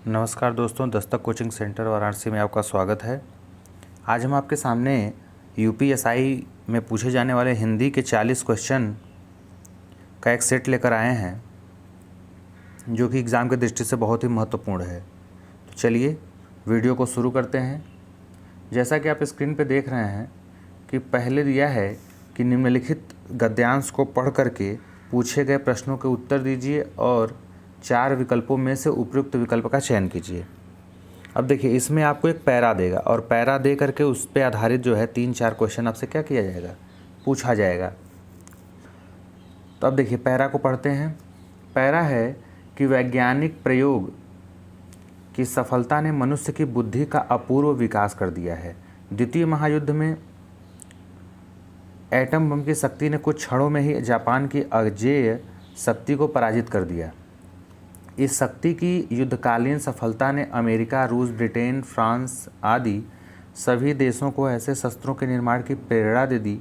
नमस्कार दोस्तों, Dastak coaching centre Varanasi में आपका स्वागत है। आज हम आपके सामने यूपीएसआई में पूछे जाने वाले हिंदी के 40 क्वेश्चन का एक सेट लेकर आए हैं, जो कि एग्ज़ाम की दृष्टि से बहुत ही महत्वपूर्ण है। तो चलिए वीडियो को शुरू करते हैं। जैसा कि आप स्क्रीन पर देख रहे हैं कि पहले दिया है कि निम्नलिखित गद्यांश को पढ़ करके पूछे गए प्रश्नों के उत्तर दीजिए और 4 विकल्पों में से उपयुक्त विकल्प का चयन कीजिए। अब देखिए, इसमें आपको एक पैरा देगा और पैरा दे करके उस पर आधारित जो है 3-4 क्वेश्चन आपसे क्या किया जाएगा, पूछा जाएगा। तो अब देखिए, पैरा को पढ़ते हैं। पैरा है कि वैज्ञानिक प्रयोग की सफलता ने मनुष्य की बुद्धि का अपूर्व विकास कर दिया है। द्वितीय महायुद्ध में एटम बम की शक्ति ने कुछ क्षणों में ही जापान की अजेय शक्ति को पराजित कर दिया। इस शक्ति की युद्धकालीन सफलता ने अमेरिका, रूस, ब्रिटेन, फ्रांस आदि सभी देशों को ऐसे शस्त्रों के निर्माण की प्रेरणा दे दी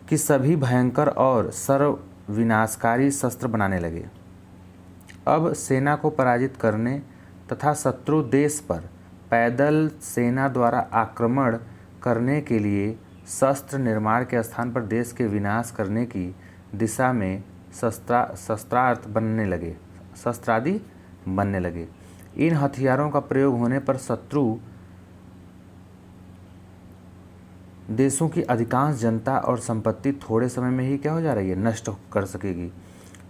कि सभी भयंकर और सर्वविनाशकारी शस्त्र बनाने लगे। अब सेना को पराजित करने तथा शत्रु देश पर पैदल सेना द्वारा आक्रमण करने के लिए शस्त्र निर्माण के स्थान पर देश के विनाश करने की दिशा में शस्त्रादि बनने लगे। इन हथियारों का प्रयोग होने पर शत्रु देशों की अधिकांश जनता और संपत्ति थोड़े समय में ही क्या हो जा रही है, नष्ट कर सकेगी।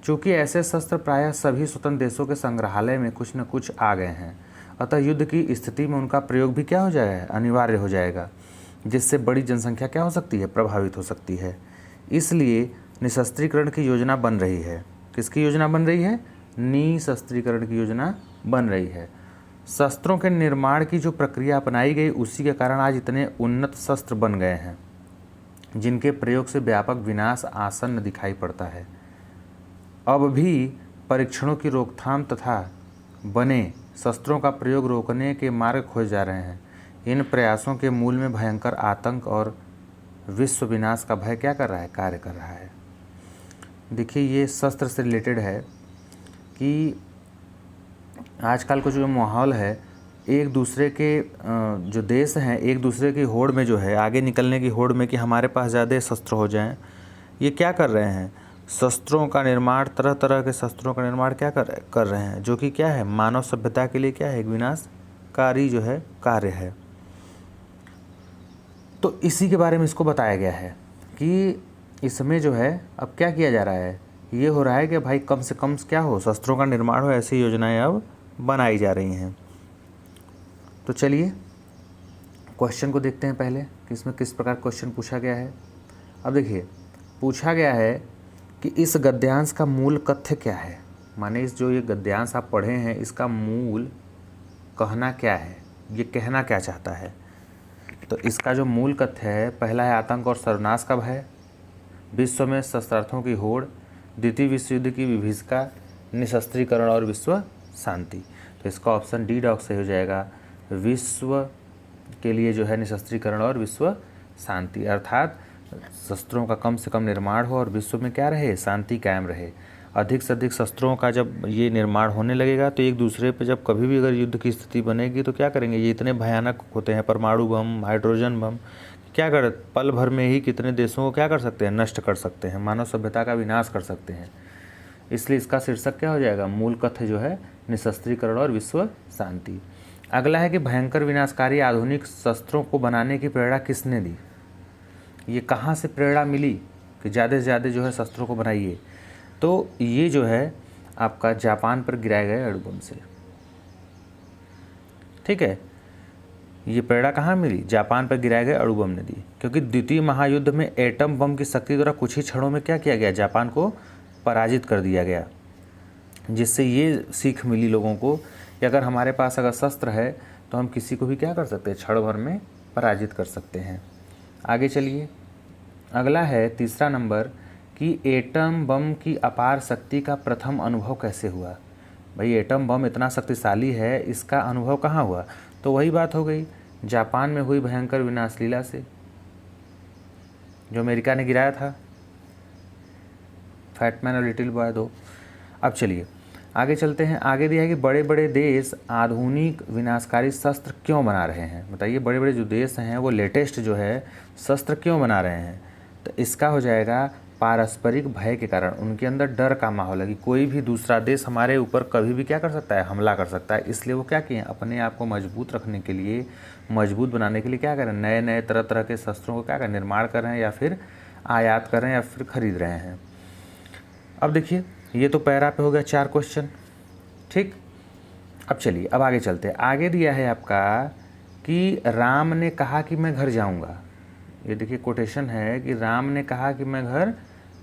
चूँकि ऐसे शस्त्र प्रायः सभी स्वतंत्र देशों के संग्रहालय में कुछ न कुछ आ गए हैं, अतः युद्ध की स्थिति में उनका प्रयोग भी क्या हो जाएगा, अनिवार्य हो जाएगा, जिससे बड़ी जनसंख्या क्या हो सकती है, प्रभावित हो सकती है। इसलिए निशस्त्रीकरण की योजना बन रही है। किसकी योजना बन रही है? निशस्त्रीकरण की योजना बन रही है। शस्त्रों के निर्माण की जो प्रक्रिया अपनाई गई, उसी के कारण आज इतने उन्नत शस्त्र बन गए हैं, जिनके प्रयोग से व्यापक विनाश आसन्न दिखाई पड़ता है। अब भी परीक्षणों की रोकथाम तथा बने शस्त्रों का प्रयोग रोकने के मार्ग खोजे जा रहे हैं। इन प्रयासों के मूल में भयंकर आतंक और विश्व विनाश का भय क्या कर रहा है, कार्य कर रहा है। देखिए, ये शस्त्र से रिलेटेड है कि आजकल का जो माहौल है, एक दूसरे के जो देश हैं एक दूसरे की होड़ में जो है, आगे निकलने की होड़ में कि हमारे पास ज़्यादा शस्त्र हो जाएं, ये क्या कर रहे हैं, शस्त्रों का निर्माण, तरह तरह के शस्त्रों का निर्माण क्या कर रहे हैं, जो कि क्या है, मानव सभ्यता के लिए क्या है, एक विनाशकारी जो है कार्य है। तो इसी के बारे में इसको बताया गया है कि इसमें जो है अब क्या किया जा रहा है, ये हो रहा है कि भाई कम से कम क्या हो, शस्त्रों का निर्माण हो, ऐसी योजनाएं अब बनाई जा रही हैं। तो चलिए क्वेश्चन को देखते हैं पहले कि इसमें किस प्रकार क्वेश्चन पूछा गया है। अब देखिए, पूछा गया है कि इस गद्यांश का मूल कथ्य क्या है, माने इस जो ये गद्यांश आप पढ़े हैं, इसका मूल कहना क्या है, ये कहना क्या चाहता है। तो इसका जो मूल कथ्य है, पहला है आतंक और सर्वनाश का भय, विश्व में शस्त्रार्थों की होड़, द्वितीय विश्व युद्ध की विभीषिका, निशस्त्रीकरण और विश्व शांति। तो इसका ऑप्शन डी डॉग से हो जाएगा, विश्व के लिए जो है निशस्त्रीकरण और विश्व शांति, अर्थात शस्त्रों का कम से कम निर्माण हो और विश्व में क्या रहे, शांति कायम रहे। अधिक से अधिक शस्त्रों का जब ये निर्माण होने लगेगा तो एक दूसरे पे जब कभी भी अगर युद्ध की स्थिति बनेगी तो क्या करेंगे, ये इतने भयानक होते हैं, परमाणु बम, हाइड्रोजन बम, क्या कर पल भर में ही कितने देशों को क्या कर सकते हैं, नष्ट कर सकते हैं, मानव सभ्यता का विनाश कर सकते हैं। इसलिए इसका शीर्षक क्या हो जाएगा, मूल कथ्य जो है निशस्त्रीकरण और विश्व शांति। अगला है कि भयंकर विनाशकारी आधुनिक शस्त्रों को बनाने की प्रेरणा किसने दी, ये कहाँ से प्रेरणा मिली कि ज़्यादा से ज़्यादा जो है शस्त्रों को बनाइए। तो ये जो है आपका जापान पर गिराए गए अणु बम से, ठीक है, ये प्रेरणा कहाँ मिली, जापान पर गिराए गए अणु बम ने दी। क्योंकि द्वितीय महायुद्ध में एटम बम की शक्ति द्वारा कुछ ही क्षणों में क्या किया गया, जापान को पराजित कर दिया गया, जिससे ये सीख मिली लोगों को कि अगर हमारे पास अगर शस्त्र है तो हम किसी को भी क्या कर सकते हैं, क्षण भर में पराजित कर सकते हैं। आगे चलिए, अगला है तीसरा नंबर कि एटम बम की अपार शक्ति का प्रथम अनुभव कैसे हुआ। भाई एटम बम इतना शक्तिशाली है, इसका अनुभव कहाँ हुआ, तो वही बात हो गई, जापान में हुई भयंकर विनाश लीला से, जो अमेरिका ने गिराया था, फैटमैन और लिटिल बॉय दो। अब चलिए आगे चलते हैं। आगे दिया है कि बड़े बड़े देश आधुनिक विनाशकारी शस्त्र क्यों बना रहे हैं। बताइए बड़े बड़े जो देश हैं वो लेटेस्ट जो है शस्त्र क्यों बना रहे हैं। तो इसका हो जाएगा पारस्परिक भय के कारण। उनके अंदर डर का माहौल है कि कोई भी दूसरा देश हमारे ऊपर कभी भी क्या कर सकता है, हमला कर सकता है। इसलिए वो क्या किए, अपने आप को मजबूत रखने के लिए, मजबूत बनाने के लिए क्या करें, नए नए तरह तरह के शस्त्रों को क्या करें, निर्माण कर रहे हैं या फिर आयात कर रहे हैं या फिर खरीद रहे हैं। अब देखिए ये तो पैरा पे हो गया 4 क्वेश्चन, ठीक। अब चलिए अब आगे चलते हैं। आगे दिया है आपका कि राम ने कहा कि मैं घर जाऊंगा। ये देखिए कोटेशन है कि राम ने कहा कि मैं घर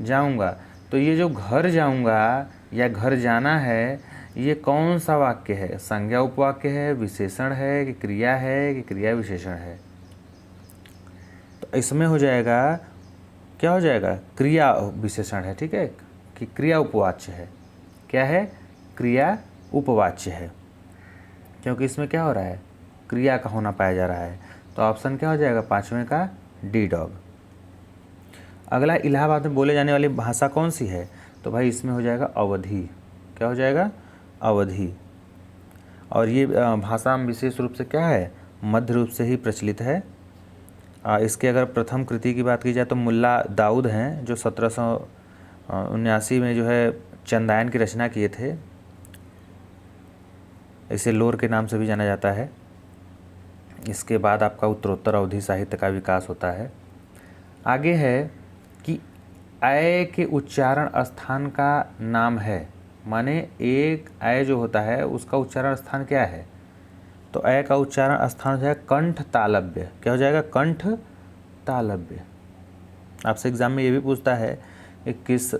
जाऊंगा। तो ये जो घर जाऊंगा या घर जाना है ये कौन सा वाक्य है, संज्ञा उपवाक्य है, विशेषण है कि क्रिया है कि क्रिया विशेषण है। तो इसमें हो जाएगा, क्या हो जाएगा, क्रिया विशेषण है, ठीक है, कि क्रिया उपवाच्य है। क्या है, क्रिया उपवाच्य है, क्योंकि इसमें क्या हो रहा है, क्रिया का होना पाया जा रहा है। तो ऑप्शन क्या हो जाएगा 5वें का डी डॉग। अगला, इलाहाबाद में बोले जाने वाली भाषा कौन सी है। तो भाई इसमें हो जाएगा अवधी। क्या हो जाएगा, अवधी। और ये भाषा विशेष रूप से क्या है, मध्य रूप से ही प्रचलित है। इसके अगर प्रथम कृति की बात की जाए तो मुल्ला दाऊद हैं जो 1779 में जो है चंदायन की रचना किए थे। इसे लोर के नाम से भी जाना जाता है। इसके बाद आपका उत्तरोत्तर अवधी साहित्य का विकास होता है। आगे है कि अय के उच्चारण स्थान का नाम है, माने एक अय जो होता है उसका उच्चारण स्थान क्या है। तो अय का उच्चारण स्थान हो जाएगा कंठ तालव्य। क्या हो जाएगा, कंठ तालव्य। आपसे एग्जाम में ये भी पूछता है कि किस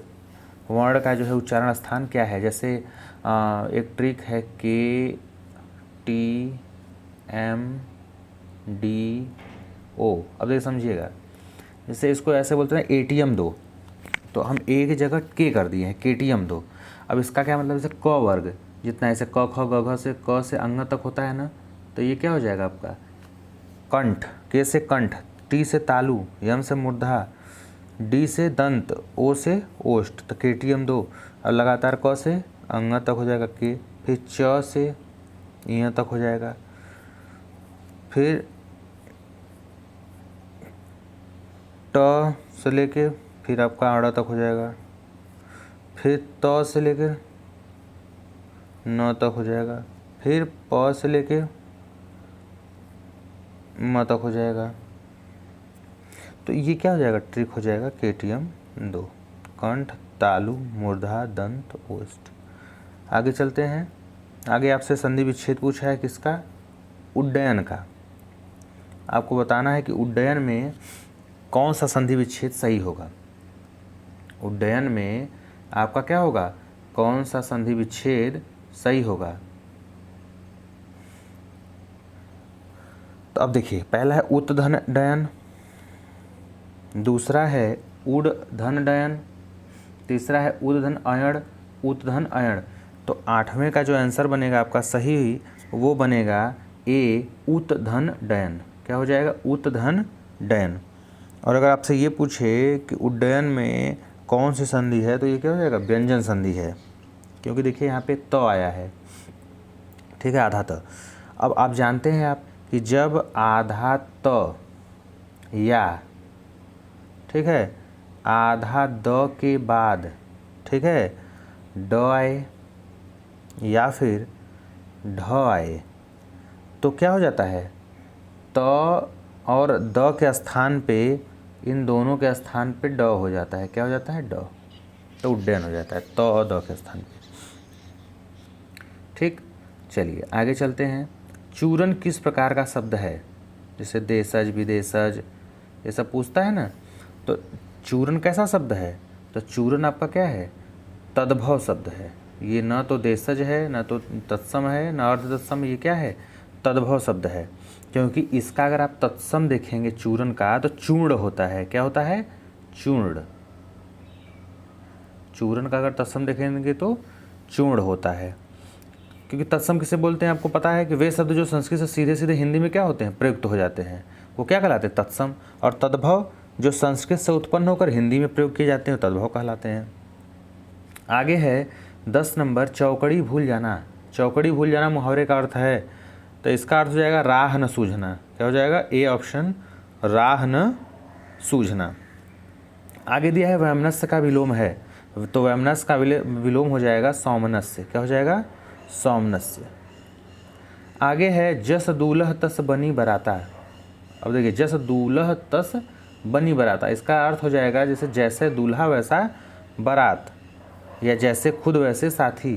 वर्ण का जो है उच्चारण स्थान क्या है। जैसे एक ट्रिक है के टी एम डी ओ। अब देखिए समझिएगा, जैसे इसको ऐसे बोलते हैं एटीएम दो, तो हम ए की जगह के कर दिए हैं, केटीएम दो। अब इसका क्या मतलब, जैसे क वर्ग जितना ऐसे क ख ग घ से क से अंग तक होता है ना, तो ये क्या हो जाएगा आपका कंठ। के से कंठ, टी से तालु, यम से मूर्धा, डी से दंत, ओ से ओष्ठ, तो केटीएम दो। और लगातार क से अंग तक हो जाएगा के, फिर च से य तक हो जाएगा, फिर ट से लेके फिर आपका आड़ा तक हो जाएगा, फिर त से लेकर न तक हो जाएगा, फिर प से लेके म तक हो जाएगा। तो ये क्या हो जाएगा, ट्रिक हो जाएगा केटीएम दो, कंठ तालु मूर्धा दंत ओष्ठ। आगे चलते हैं। आगे आपसे संधि विच्छेद पूछा है किसका, उड्डयन का। आपको बताना है कि उड्डयन में कौन सा संधि विच्छेद सही होगा। उड्डयन में आपका क्या होगा, कौन सा संधि विच्छेद सही होगा। तो अब देखिए, पहला है उत धन डयन, दूसरा है उड धन डयन, तीसरा है उद धन अयण, उत धन अयण। तो 8वें का जो आंसर बनेगा आपका सही वो बनेगा ए उत धन डयन। क्या हो जाएगा, उत धन डयन। और अगर आपसे ये पूछे कि उड्डयन में कौन सी संधि है, तो ये क्या हो जाएगा, व्यंजन संधि है, क्योंकि देखिए यहाँ पे त आया है, ठीक है, आधा त। अब आप जानते हैं आप कि जब आधा त या, ठीक है, आधा द के बाद, ठीक है, ड आए या फिर ढ आए, तो क्या हो जाता है, त और द के स्थान पे, इन दोनों के स्थान पे ड हो जाता है। क्या हो जाता है, ड। तो उड्डयन हो जाता है त और द के स्थान पे, ठीक। चलिए आगे चलते हैं। चूरन किस प्रकार का शब्द है, जैसे देशज विदेशज ये सब पूछता है ना, तो चूरन कैसा शब्द है। तो चूरन आपका क्या है, तद्भव शब्द है। ये न तो देशज है, न तो तत्सम है, न अर्ध तत्सम, ये क्या है, तद्भव शब्द है। क्योंकि इसका अगर आप तत्सम देखेंगे चूरन का, तो चूर्ण होता है। क्या होता है, चूर्ण। चूरन का अगर तत्सम देखेंगे तो चूर्ण होता है। क्योंकि तत्सम किसे बोलते हैं, आपको पता है कि वे शब्द जो संस्कृत से सीधे सीधे हिंदी में क्या होते हैं, प्रयुक्त हो जाते हैं, वो क्या कहलाते हैं, तत्सम। और तद्भव जो संस्कृत से उत्पन्न होकर हिंदी में प्रयोग किए जाते हैं तद्भव कहलाते हैं। आगे है 10 नंबर, चौकड़ी भूल जाना। चौकड़ी भूल जाना मुहावरे का अर्थ है, तो इसका अर्थ हो जाएगा राह न सूझना। क्या हो जाएगा? ए ऑप्शन, राह न सूझना। आगे दिया है वैमनस्य का विलोम है, तो वैमनस्य का विलोम हो जाएगा सौमनस्य। क्या हो जाएगा? सौमनस्य। आगे है जस दूल्ह तस बनी बराता। अब देखिए, जस दूल्ह तस बनी बराता, इसका अर्थ हो जाएगा जैसे दूल्हा वैसा बारात, या जैसे खुद वैसे साथी।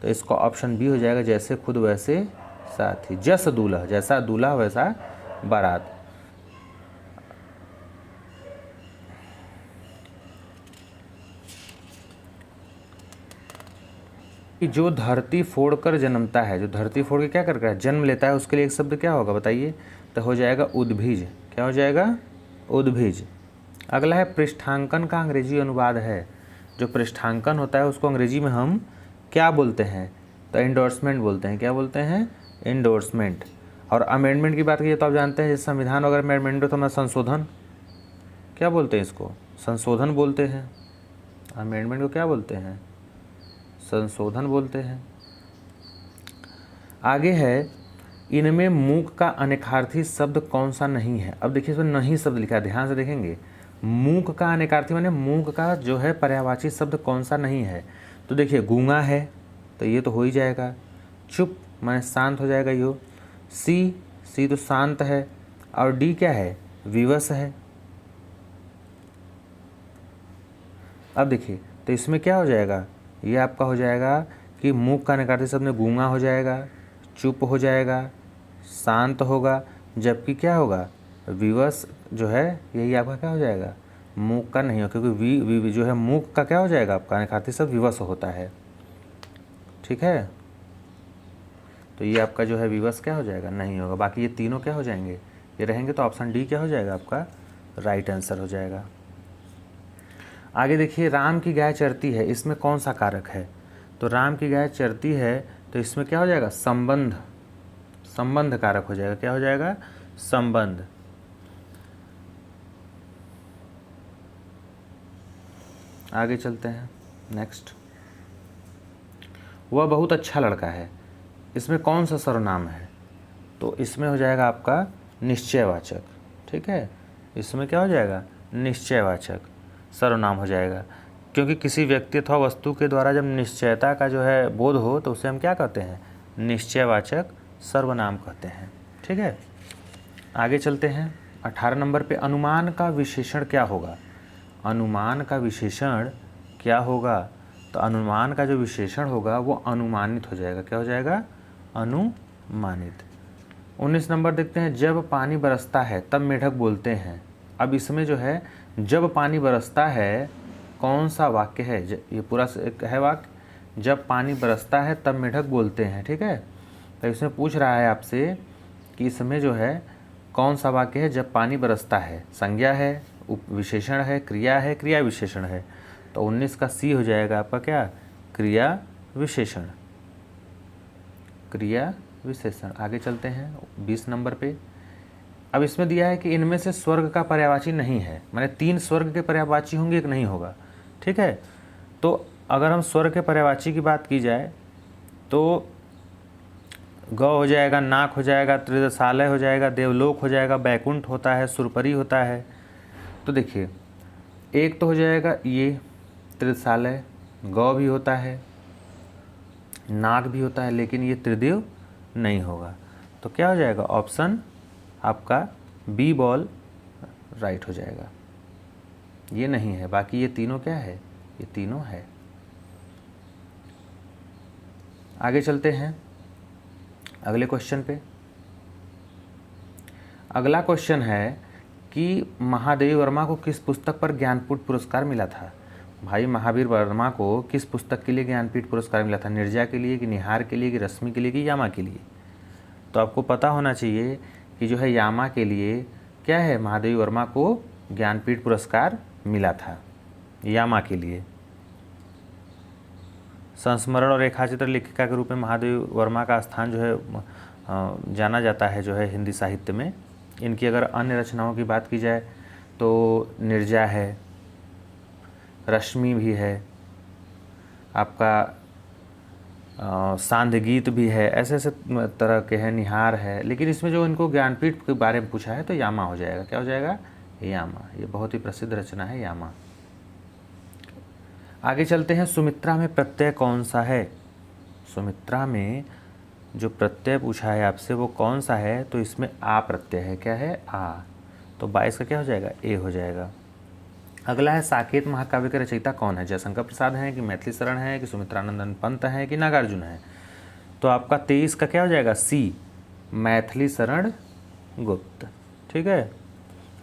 तो इसका ऑप्शन बी हो जाएगा, जैसे खुद वैसे साथी। जस दूल्हा, जैसा दूल्हा वैसा बारात। कि जो धरती फोड़कर जन्मता है, जो धरती फोड़ के क्या करता है? जन्म लेता है, उसके लिए एक शब्द क्या होगा बताइए? तो हो जाएगा उद्भिज। क्या हो जाएगा? उद्भिज। अगला है पृष्ठांकन का अंग्रेजी अनुवाद है। जो पृष्ठांकन होता है उसको अंग्रेजी में हम क्या बोलते हैं? तो इंडोर्समेंट बोलते हैं। क्या बोलते हैं? इंडोर्समेंट। और अमेंडमेंट की बात कीजिए तो आप जानते हैं, जैसे संविधान वगैरह में अमेंडमेंट तो हमारा संशोधन, क्या बोलते हैं इसको? संशोधन बोलते हैं। अमेंडमेंट को क्या बोलते हैं? संशोधन बोलते हैं। आगे है, इनमें मूक का अनेकार्थी शब्द कौन सा नहीं है? अब देखिए, इसमें नहीं शब्द लिखा है, ध्यान से देखेंगे। मूक का अनेकार्थी माने मूक का जो है पर्यायवाची शब्द कौन सा नहीं है? तो देखिए, गूंगा है, तो ये तो हो ही जाएगा। चुप माने शांत हो जाएगा यो। सी तो शांत है। और डी क्या है? विवश है। अब देखिए, तो इसमें क्या हो जाएगा? ये आपका हो जाएगा कि मूक का अनेकार्थी शब्द में गूंगा हो जाएगा, चुप हो जाएगा, शांत होगा, जबकि क्या होगा? विवश जो है, यही आपका क्या हो जाएगा? मूक का नहीं हो, क्योंकि वी जो है मूक का क्या हो जाएगा? आपका अनेकार्थी शब्द विवश होता है। ठीक है, तो ये आपका जो है विवश क्या हो जाएगा? नहीं होगा। बाकी ये तीनों क्या हो जाएंगे? ये रहेंगे। तो ऑप्शन डी क्या हो जाएगा? आपका राइट आंसर हो जाएगा। आगे देखिए, राम की गाय चरती है, इसमें कौन सा कारक है? तो राम की गाय चरती है, तो इसमें क्या हो जाएगा? संबंध, संबंध कारक हो जाएगा। क्या हो जाएगा? संबंध। आगे चलते हैं, नेक्स्ट। वह बहुत अच्छा लड़का है, इसमें कौन सा सर्वनाम है? तो इसमें हो जाएगा आपका निश्चयवाचक। ठीक है, इसमें क्या हो जाएगा? निश्चयवाचक सर्वनाम हो जाएगा, क्योंकि किसी व्यक्ति अथवा वस्तु के द्वारा जब निश्चयता का जो है बोध हो, तो उसे हम क्या कहते हैं? निश्चयवाचक सर्वनाम कहते हैं। ठीक है, आगे चलते हैं। 18 नंबर पे, अनुमान का विशेषण क्या होगा? अनुमान का विशेषण क्या होगा? तो अनुमान का जो विशेषण होगा वो अनुमानित हो जाएगा। क्या हो जाएगा? अनुमानित। 19 नंबर देखते हैं, जब पानी बरसता है तब मेढक बोलते हैं। अब इसमें जो है जब पानी बरसता है, कौन सा वाक्य है? ये पूरा है वाक्य, जब पानी बरसता है तब मेढक बोलते हैं। ठीक है, तो इसमें पूछ रहा है आपसे कि इसमें जो है कौन सा वाक्य है? जब पानी बरसता है, संज्ञा है, विशेषण है, क्रिया है, क्रिया विशेषण है। तो 19 का सी हो जाएगा आपका क्या? क्रिया विशेषण, क्रिया विशेषण। आगे चलते हैं 20 नंबर पे। अब इसमें दिया है कि इनमें से स्वर्ग का पर्यायवाची नहीं है, माने 3 स्वर्ग के पर्यायवाची होंगे, एक नहीं होगा। ठीक है, तो अगर हम स्वर्ग के पर्यायवाची की बात की जाए तो गौ हो जाएगा, नाक हो जाएगा, त्रिदशालय हो जाएगा, देवलोक हो जाएगा, बैकुंठ होता है, सुरपरी होता है। तो देखिए, एक तो हो जाएगा ये त्रिदशालय, गौ भी होता है, नाग भी होता है, लेकिन ये त्रिदेव नहीं होगा। तो क्या हो जाएगा? ऑप्शन आपका बी बॉल राइट हो जाएगा। ये नहीं है, बाकी ये तीनों क्या है? ये तीनों है। आगे चलते हैं अगले क्वेश्चन पे। अगला क्वेश्चन है कि महादेवी वर्मा को किस पुस्तक पर ज्ञानपीठ पुरस्कार मिला था? भाई, महावीर वर्मा को किस पुस्तक के लिए ज्ञानपीठ पुरस्कार मिला था? निर्जा के लिए, कि निहार के लिए, कि रश्मि के लिए, कि यामा के लिए? तो आपको पता होना चाहिए कि जो है यामा के लिए क्या है, महादेवी वर्मा को ज्ञानपीठ पुरस्कार मिला था, यामा के लिए। संस्मरण और रेखाचित्र लेखिका के रूप में महादेवी वर्मा का स्थान जो है जाना जाता है जो है हिंदी साहित्य में। इनकी अगर अन्य रचनाओं की बात की जाए तो निर्जा है, रश्मि भी है, आपका सांध्य गीत भी है, ऐसे ऐसे तरह के हैं, निहार है। लेकिन इसमें जो इनको ज्ञानपीठ के बारे में पूछा है तो यामा हो जाएगा। क्या हो जाएगा? यामा। ये बहुत ही प्रसिद्ध रचना है यामा। आगे चलते हैं, सुमित्रा में प्रत्यय कौन सा है? सुमित्रा में जो प्रत्यय पूछा है आपसे वो कौन सा है? तो इसमें आ प्रत्यय है। क्या है? आ। तो 22 का क्या हो जाएगा? ए हो जाएगा। अगला है, साकेत महाकाव्य के रचयिता कौन है? जयशंकर प्रसाद हैं कि मैथिली शरण है कि सुमित्रानंदन पंत हैं कि नागार्जुन है? तो आपका 23 का क्या हो जाएगा? सी, मैथिली शरण गुप्त। ठीक है।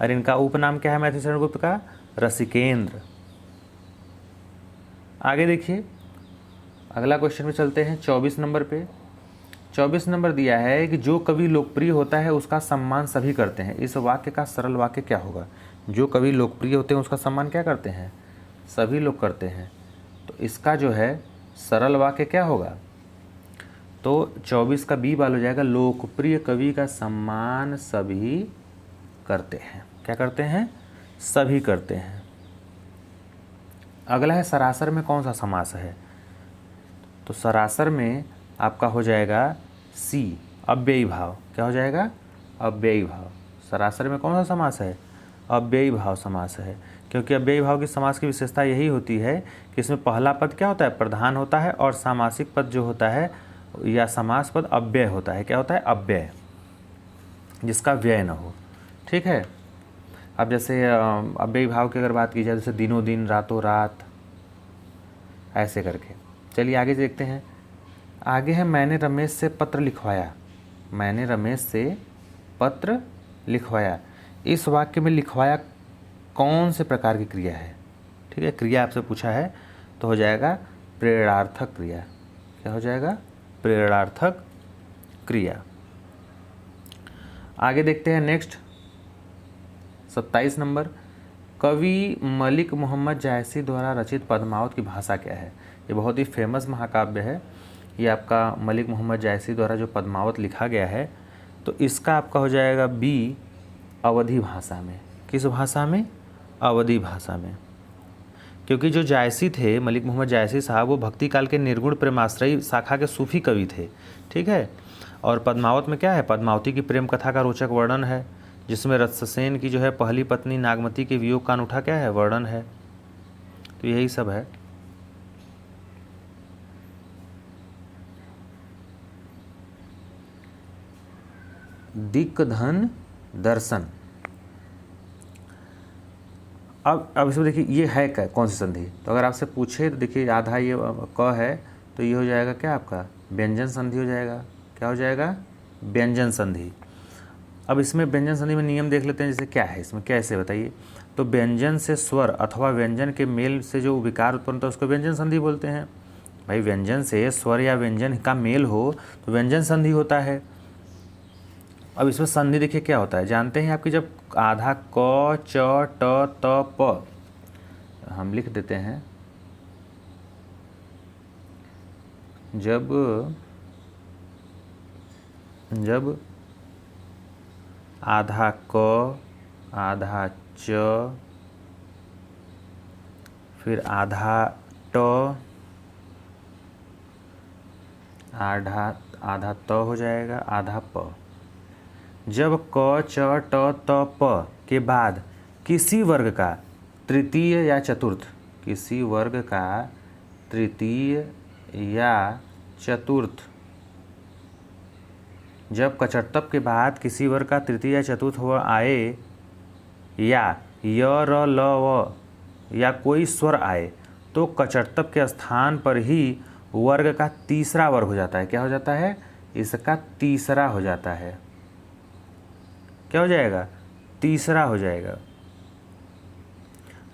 और इनका उपनाम क्या है मैथिली शरण गुप्त का? रसिकेंद्र। आगे देखिए, अगला क्वेश्चन में चलते हैं 24 नंबर पे। 24 नंबर दिया है कि जो कवि लोकप्रिय होता है उसका सम्मान सभी करते हैं। इस वाक्य का सरल वाक्य क्या होगा? जो कवि लोकप्रिय होते हैं उसका सम्मान क्या करते हैं? सभी लोग करते हैं। तो इसका जो है सरल वाक्य क्या होगा? तो 24 का बी वाला हो जाएगा, लोकप्रिय कवि का सम्मान सभी करते हैं। क्या करते हैं? सभी करते हैं। अगला है, सरासर में कौन सा समास है? तो सरासर में आपका हो जाएगा सी, अव्ययी भाव। क्या हो जाएगा? अव्ययी भाव। सरासर में कौन सा समास है? अव्ययी भाव समास है। क्योंकि अव्ययी भाव की समास की विशेषता यही होती है कि इसमें पहला पद क्या होता है? प्रधान होता है, और सामासिक पद जो होता है या समास पद अव्यय होता है। क्या होता है? अव्यय, जिसका व्यय न हो। ठीक है। अब जैसे अव्ययी भाव की अगर बात की जाए, जैसे दिनों दिन, रातों रात, ऐसे करके। चलिए आगे देखते हैं। आगे है, मैंने रमेश से पत्र लिखवाया। मैंने रमेश से पत्र लिखवाया। इस वाक्य में लिखवाया कौन से प्रकार की क्रिया है? ठीक है, क्रिया आपसे पूछा है तो हो जाएगा प्रेरणार्थक क्रिया। क्या हो जाएगा? प्रेरणार्थक क्रिया। आगे देखते हैं नेक्स्ट 27 नंबर। कवि मलिक मोहम्मद जायसी द्वारा रचित पद्मावत की भाषा क्या है? ये बहुत ही फेमस महाकाव्य है। ये आपका मलिक मोहम्मद जायसी द्वारा जो पद्मावत लिखा गया है, तो इसका आपका हो जाएगा बी, अवधी भाषा में। किस भाषा में? अवधी भाषा में। क्योंकि जो जायसी थे, मलिक मोहम्मद जायसी साहब, वो भक्ति काल के निर्गुण प्रेमाश्रयी शाखा के सूफी कवि थे। ठीक है। और पद्मावत में क्या है? पद्मावती की प्रेम कथा का रोचक वर्णन है, जिसमें रत्ससेन की जो है पहली पत्नी नागमती के वियोग का अनूठा क्या है? वर्णन है। तो यही सब है। दिक्धन दर्शन। अब इसमें देखिए, ये है क्या? कौन सी संधि? तो अगर आपसे पूछे तो देखिए, आधा ये क है, तो ये हो जाएगा क्या आपका? व्यंजन संधि हो जाएगा। क्या हो जाएगा? व्यंजन संधि। अब इसमें व्यंजन संधि में नियम देख लेते हैं, जैसे क्या है इसमें, कैसे बताइए। तो व्यंजन से स्वर अथवा व्यंजन के मेल से जो विकार उत्पन्न होता है उसको व्यंजन संधि बोलते हैं। भाई, व्यंजन से स्वर या व्यंजन का मेल हो तो व्यंजन संधि होता है। अब इसमें संधि देखिए क्या होता है, जानते हैं आपकी, जब आधा क, च, ट, त, प, हम लिख देते हैं, जब आधा क, आधा च, फिर आधा ट, आधा त हो जाएगा, आधा प। जब क, च, ट, त, प के बाद किसी वर्ग का तृतीय या चतुर्थ, किसी वर्ग का तृतीय या चतुर्थ, जब कचर्तप के बाद किसी वर्ग का तृतीय या चतुर्थ हो आए, या य, र, ल, व या कोई स्वर आए, तो कचर्तप के स्थान पर ही वर्ग का तीसरा वर्ग हो जाता है। क्या हो जाता है? इसका तीसरा हो जाता है। क्या हो जाएगा? तीसरा हो जाएगा।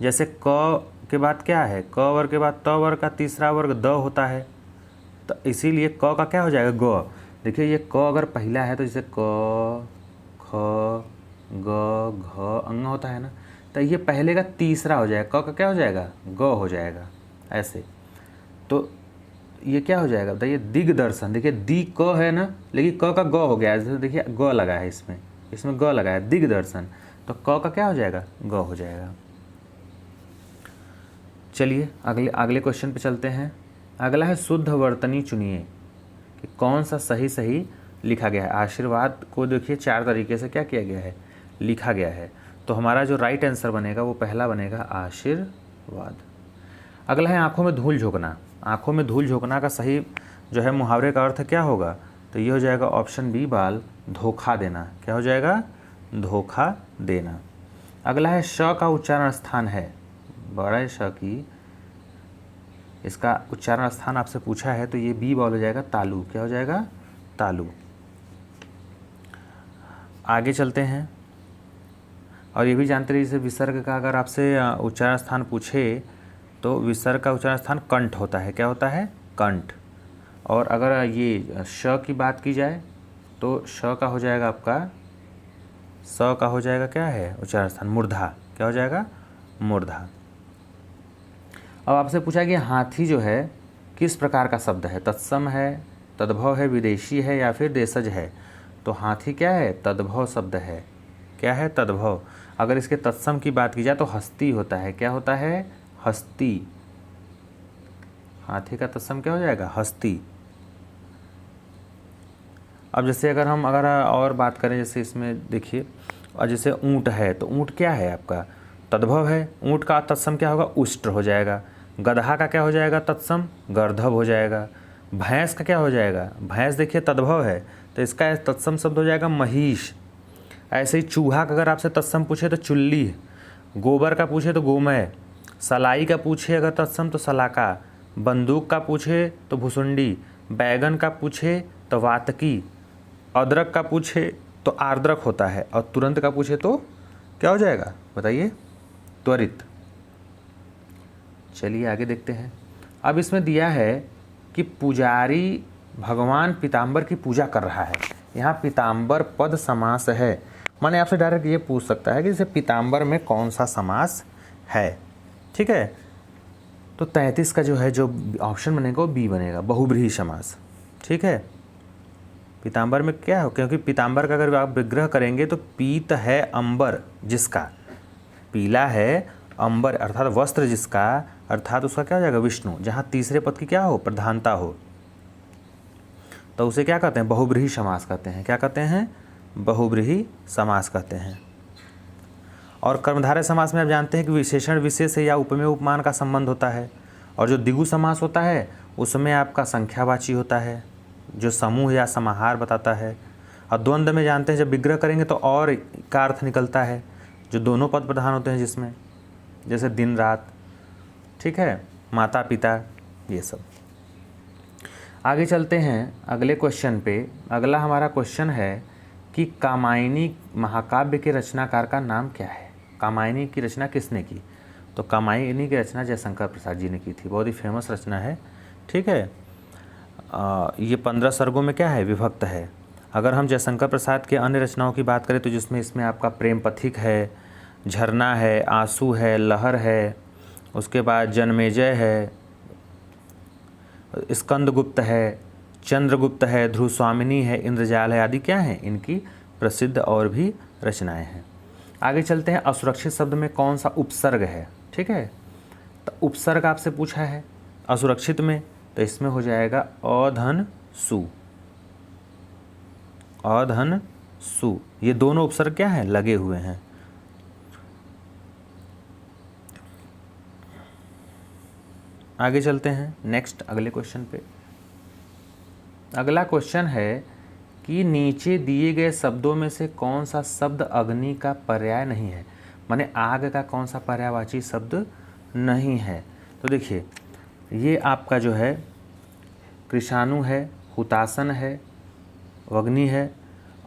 जैसे क के बाद क्या है? क वर्ग के बाद त वर्ग का तीसरा वर्ग द होता है, तो इसीलिए क का क्या हो जाएगा? ग। देखिए, ये क अगर पहला है तो जैसे क, ख, ग, घ अंग होता है ना, तो ये पहले का तीसरा हो जाएगा। क का क्या हो जाएगा? ग हो जाएगा। ऐसे तो ये क्या हो जाएगा बताइए? दिग्दर्शन। देखिए, दी क है ना, लेकिन क का ग हो गया है। जैसे देखिए, ग लगा है इसमें ग लगा है, दिग्दर्शन। तो क का क्या हो जाएगा? ग हो जाएगा। चलिए अगले क्वेश्चन पे चलते हैं। अगला है, शुद्ध वर्तनी चुनिए। कि कौन सा सही सही लिखा गया है। आशीर्वाद को देखिए 4 तरीके से क्या किया गया है, लिखा गया है। तो हमारा जो राइट आंसर बनेगा वो पहला बनेगा आशीर्वाद। अगला है आँखों में धूल झोंकना। आँखों में धूल झोंकना का सही जो है मुहावरे का अर्थ क्या होगा, तो ये हो जाएगा ऑप्शन बी बाल, धोखा देना। क्या हो जाएगा, धोखा देना। अगला है श का उच्चारण स्थान है, बड़ा श की इसका उच्चारण स्थान आपसे पूछा है, तो ये बी बाल हो जाएगा तालु। क्या हो जाएगा, तालु। आगे चलते हैं और ये भी जानते रहिए, जैसे विसर्ग का अगर आपसे उच्चारण स्थान पूछे तो विसर्ग का उच्चारण स्थान कंठ होता है। क्या होता है, कंठ। और अगर ये श की बात की जाए तो श का हो जाएगा आपका, स का हो जाएगा क्या है उच्चारण स्थान, मूर्धा। क्या हो जाएगा, मूर्धा। अब आपसे पूछा कि हाथी जो है किस प्रकार का शब्द है, तत्सम है, तद्भव है, विदेशी है या फिर देशज है। तो हाथी क्या है, तद्भव शब्द है। क्या है, तद्भव। अगर इसके तत्सम की बात की जाए तो हस्ती होता है। क्या होता है, हस्ती। हाथी का तत्सम क्या हो जाएगा, हस्ती। अब जैसे अगर और बात करें, जैसे इसमें देखिए, और जैसे ऊँट है तो ऊँट क्या है आपका, तद्भव है। ऊँट का तत्सम क्या होगा, उष्ट्र हो जाएगा। गधा का क्या हो जाएगा तत्सम, गर्दभ हो जाएगा। भैंस का क्या हो जाएगा, भैंस देखिए तद्भव है तो इसका तत्सम शब्द हो जाएगा महिष। ऐसे ही चूहा का अगर आपसे तत्सम पूछे तो चुल्ली, गोबर का पूछे तो गोमय, सलाई का पूछे अगर तत्सम तो सलाका, बंदूक का पूछे तो भुसुंडी, बैगन का पूछे तो वातकी, अदरक का पूछे तो आर्द्रक होता है, और तुरंत का पूछे तो क्या हो जाएगा बताइए, त्वरित। चलिए आगे देखते हैं। अब इसमें दिया है कि पुजारी भगवान पीताम्बर की पूजा कर रहा है। यहाँ पीताम्बर पद समास है, माने आपसे डायरेक्ट ये पूछ सकता है कि जैसे पीताम्बर में कौन सा समास है। ठीक है, तो 33 का जो है जो ऑप्शन बनेगा वो बी बनेगा, बहुब्रीहि समास। ठीक है, पीताम्बर में क्या हो, क्योंकि पीताम्बर का अगर आप विग्रह करेंगे तो पीत है अंबर जिसका, पीला है अंबर अर्थात वस्त्र जिसका, अर्थात उसका क्या हो जाएगा विष्णु। जहाँ तीसरे पद की क्या हो, प्रधानता हो, तो उसे क्या कहते हैं, बहुब्रीहि समास कहते हैं। क्या कहते हैं, बहुब्रीहि समास कहते हैं। और कर्मधारय समास में आप जानते हैं कि विशेषण विशेष या उपमेय उपमान का संबंध होता है। और जो द्विगु समास होता है उसमें आपका संख्यावाची होता है, जो समूह या समाहार बताता है। और द्वंद्व में जानते हैं जब विग्रह करेंगे तो और का अर्थ निकलता है, जो दोनों पद प्रधान होते हैं जिसमें, जैसे दिन रात। ठीक है, माता पिता, ये सब। आगे चलते हैं अगले क्वेश्चन पे। अगला हमारा क्वेश्चन है कि कामायनी महाकाव्य के रचनाकार का नाम क्या है। कामायनी की रचना किसने की, तो कामायनी की रचना जयशंकर प्रसाद जी ने की थी। बहुत ही फेमस रचना है। ठीक है, ये 15 सर्गों में क्या है, विभक्त है। अगर हम जयशंकर प्रसाद के अन्य रचनाओं की बात करें तो जिसमें इसमें आपका प्रेम पथिक है, झरना है, आंसू है, लहर है, उसके बाद जन्मेजय है, स्कंदगुप्त है, चंद्रगुप्त है, ध्रुवस्वामिनी है, इंद्रजाल है, आदि क्या हैं इनकी प्रसिद्ध और भी रचनाएं हैं। आगे चलते हैं। असुरक्षित शब्द में कौन सा उपसर्ग है। ठीक है, तो उपसर्ग आपसे पूछा है असुरक्षित में, तो इसमें हो जाएगा अधन सु। अधन सु, ये दोनों उपसर्ग क्या हैं, लगे हुए हैं। आगे चलते हैं नेक्स्ट अगले क्वेश्चन पे। अगला क्वेश्चन है कि नीचे दिए गए शब्दों में से कौन सा शब्द अग्नि का पर्याय नहीं है, माने आग का कौन सा पर्यायवाची शब्द नहीं है। तो देखिए, ये आपका जो है कृशाणु है, हुतासन है, अग्नि है,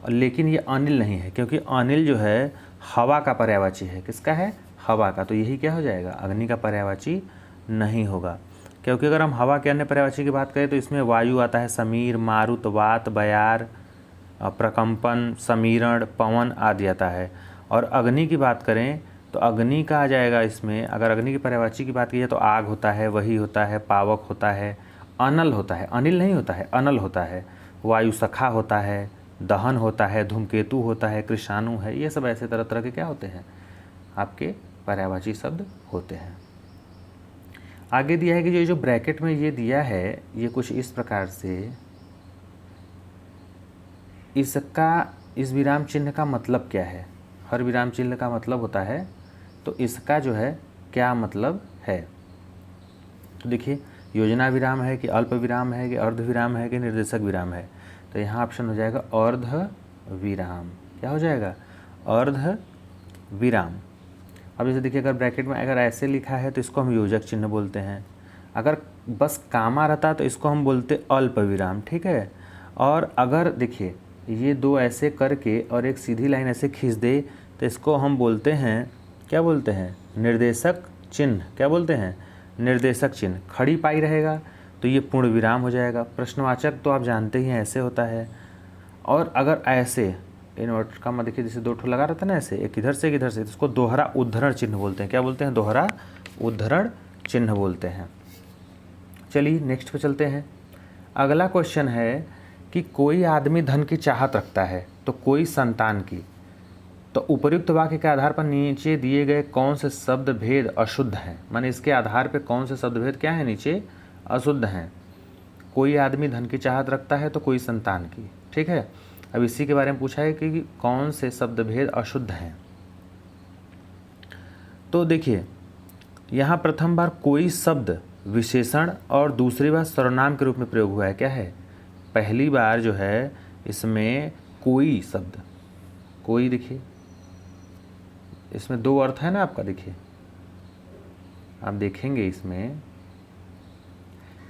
लेकिन ये अनिल नहीं है, क्योंकि अनिल जो है हवा का पर्यायवाची है। किसका है, हवा का। तो यही क्या हो जाएगा, अग्नि का पर्यायवाची नहीं होगा। क्योंकि अगर हम हवा के अन्य पर्यायवाची की बात करें तो इसमें वायु आता है, समीर, मारुत, वात, बयार, प्रकंपन, समीरण, पवन आदि आता है। और अग्नि की बात करें तो अग्नि का आ जाएगा इसमें, अगर अग्नि की पर्यायवाची की बात की जाए तो आग होता है, वही होता है, पावक होता है, अनल होता है, अनिल नहीं होता है, अनल होता है, वायु सखा होता है, दहन होता है, धूमकेतु होता है, कृषाणु है। ये सब ऐसे तरह तरह के क्या होते हैं, आपके पर्यायवाची शब्द होते हैं। आगे दिया है कि जो ब्रैकेट में ये दिया है ये कुछ इस प्रकार से इसका, इस विराम चिन्ह का मतलब क्या है? हर विराम चिन्ह का मतलब होता है, तो इसका जो है क्या मतलब है? तो देखिए, योजना विराम है कि अल्प विराम है कि अर्ध विराम है कि निर्देशक विराम है? तो यहाँ ऑप्शन हो जाएगा अर्ध विराम। क्या हो जाएगा? अर्ध विराम। अब जैसे देखिए, अगर ब्रैकेट में अगर ऐसे लिखा है तो इसको हम योजक चिन्ह बोलते हैं। अगर बस कामा रहता तो इसको हम बोलते अल्प विराम, ठीक है। और अगर देखिए ये दो ऐसे करके और एक सीधी लाइन ऐसे खींच दे तो इसको हम बोलते हैं, क्या बोलते हैं? निर्देशक चिन्ह। क्या बोलते हैं? निर्देशक चिन्ह। खड़ी पाई रहेगा तो ये पूर्ण विराम हो जाएगा। प्रश्नवाचक तो आप जानते ही हैं ऐसे होता है। और अगर ऐसे इन्वर्टर का मैं देखिए जैसे दो ठो लगा रहता है ना, ऐसे एक इधर से एक इधर से, तो इसको दोहरा उद्धरण चिन्ह बोलते हैं। क्या बोलते हैं? दोहरा उद्धरण चिन्ह बोलते हैं। चलिए नेक्स्ट पे चलते हैं। अगला क्वेश्चन है कि कोई आदमी धन की चाहत रखता है तो कोई संतान की, तो उपर्युक्त वाक्य के आधार पर नीचे दिए गए कौन से शब्द भेद अशुद्ध हैं? माने इसके आधार पर कौन से शब्द भेद क्या है? नीचे अशुद्ध हैं। कोई आदमी धन की चाहत रखता है तो कोई संतान की, ठीक है। अब इसी के बारे में पूछा है कि कौन से शब्द भेद अशुद्ध हैं। तो देखिए, यहाँ प्रथम बार कोई शब्द विशेषण और दूसरी बार सर्वनाम के रूप में प्रयोग हुआ है। क्या है? पहली बार जो है इसमें कोई शब्द, कोई देखिए इसमें दो अर्थ है ना आपका, देखिए आप देखेंगे इसमें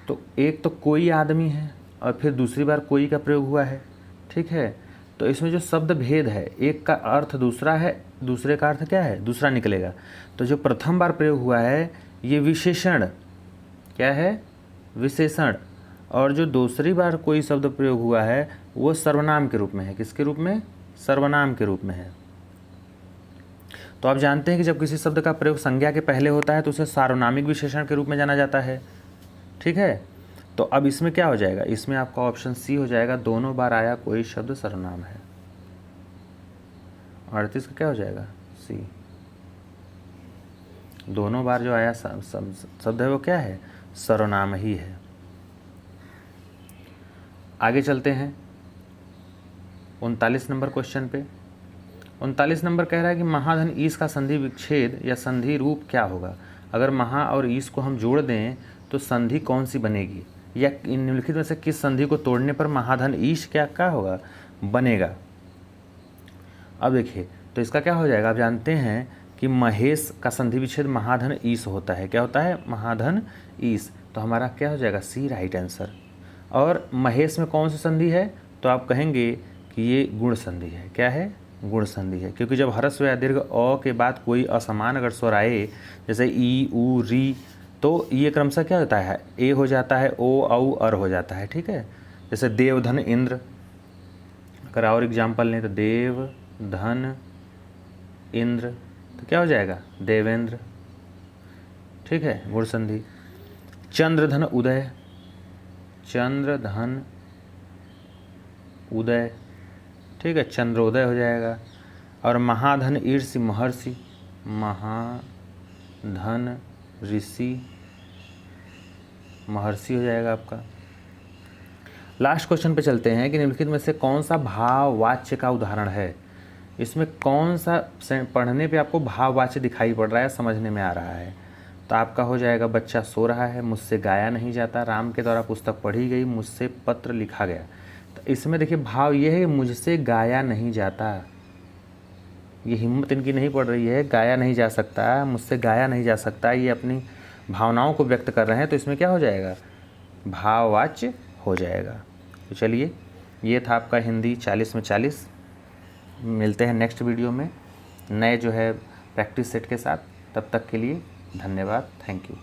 तो एक तो कोई आदमी है और फिर दूसरी बार कोई का प्रयोग हुआ है, ठीक है। तो इसमें जो शब्द भेद है, एक का अर्थ दूसरा है, दूसरे का अर्थ क्या है? दूसरा निकलेगा। तो जो प्रथम बार प्रयोग हुआ है ये विशेषण, क्या है? विशेषण। और जो दूसरी बार कोई शब्द प्रयोग हुआ है वो सर्वनाम के रूप में है। किसके रूप में? सर्वनाम के रूप में है। तो आप जानते हैं कि जब किसी शब्द का प्रयोग संज्ञा के पहले होता है तो उसे सार्वनामिक विशेषण के रूप में जाना जाता है, ठीक है। तो अब इसमें क्या हो जाएगा? इसमें आपका ऑप्शन सी हो जाएगा, दोनों बार आया कोई शब्द सर्वनाम है। 38 का क्या हो जाएगा? सी। दोनों बार जो आया शब्द है वो क्या है? सर्वनाम ही है। आगे चलते हैं 39 नंबर क्वेश्चन पे। 39 नंबर कह रहा है कि महाधन ईस का संधि विच्छेद या संधि रूप क्या होगा? अगर महा और ईस को हम जोड़ दें तो संधि कौन सी बनेगी, या निम्नलिखित में से किस संधि को तोड़ने पर महाधन ईश क्या होगा? बनेगा। अब देखिए, तो इसका क्या हो जाएगा? आप जानते हैं कि महेश का संधि विच्छेद महाधन ईश होता है। क्या होता है? महाधन ईश। तो हमारा क्या हो जाएगा? सी राइट आंसर। और महेश में कौन सी संधि है? तो आप कहेंगे कि ये गुण संधि है। क्या है? गुण संधि है। क्योंकि जब ह्रस्व या दीर्घ अ के बाद कोई असमान अगर स्वर आए, जैसे ई ऊ री, तो ये क्रमशः क्या होता है? ए हो जाता है, ओ औ अर हो जाता है, ठीक है। जैसे देव धन इंद्र, अगर और एग्जाम्पल लें तो देव धन इंद्र, तो क्या हो जाएगा? देवेंद्र, ठीक है, गुण संधि। चंद्र धन उदय, चंद्र धन उदय, ठीक है, चंद्रोदय हो जाएगा। और महाधन ईर्षि महर्षि, महाधन ऋषि महर्षि हो जाएगा आपका। लास्ट क्वेश्चन पे चलते हैं कि निम्नलिखित में से कौन सा भाववाच्य का उदाहरण है? इसमें कौन सा पढ़ने पे आपको भाववाच्य दिखाई पड़ रहा है, समझने में आ रहा है? तो आपका हो जाएगा बच्चा सो रहा है, मुझसे गाया नहीं जाता, राम के द्वारा पुस्तक पढ़ी गई, मुझसे पत्र लिखा गया। तो इसमें देखिए भाव ये है कि मुझसे गाया नहीं जाता, ये हिम्मत इनकी नहीं पड़ रही है, गाया नहीं जा सकता, मुझसे गाया नहीं जा सकता, ये अपनी भावनाओं को व्यक्त कर रहे हैं। तो इसमें क्या हो जाएगा? भाववाच्य हो जाएगा। तो चलिए, ये था आपका हिंदी 40 में 40। मिलते हैं नेक्स्ट वीडियो में नए जो है प्रैक्टिस सेट के साथ। तब तक के लिए धन्यवाद, थैंक यू।